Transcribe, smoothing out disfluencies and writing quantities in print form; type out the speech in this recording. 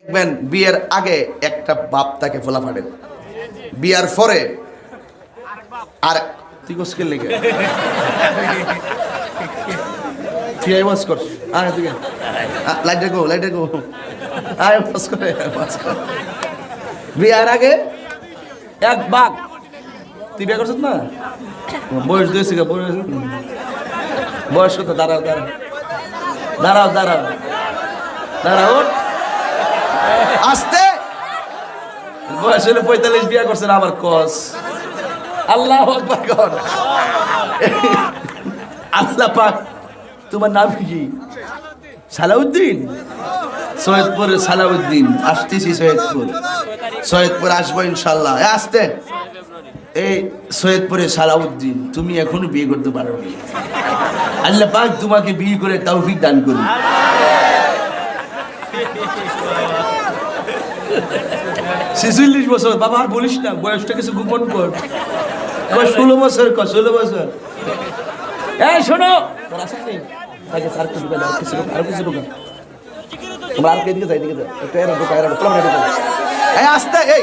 দেখবেন বিয়ের আগে একটা বাপ তাকে ফোলা ফাটে, বিয়ার পরে আর তুই কোসকে লেগে তুই আই ওয়াজ কর আয় তুই লাইটে গো আয় ওয়াজ করে বিয়ার আগে এক বাপ তুই বিয়ে করছিস না বয়স দিয়েছি বয়স কত দাঁড়াও ওঠ আসতে বয়স হলে 45 বিয়ে করছেন আবার কস আল্লাহু আকবার কর আল্লাহ পাক তোমার নাম কি সালাউদ্দিন সৈয়দপুরে সালাউদ্দিন আসতেছি সৈয়দপুর আসবো ইনশাআল্লাহ আসতে এই সৈয়দপুরে সালাউদ্দিন তুমি এখনো বিয়ে করতে পারো নি আল্লাহ পাক তোমাকে বিয়ে করে তৌফিক দান করুন 46 বছর বাবা আর বলিস না বয়সটা কিছু গোপন কর 16 বছর 16 বছর এই শোনো তোরা আসলে আগে স্যার কিছু বলে আর কিছু ঢোকা তোমরা আর কে দিকে যাই দিকে একটু এরা ঢোকা তোমরা ঢোকা এই আস্তে এই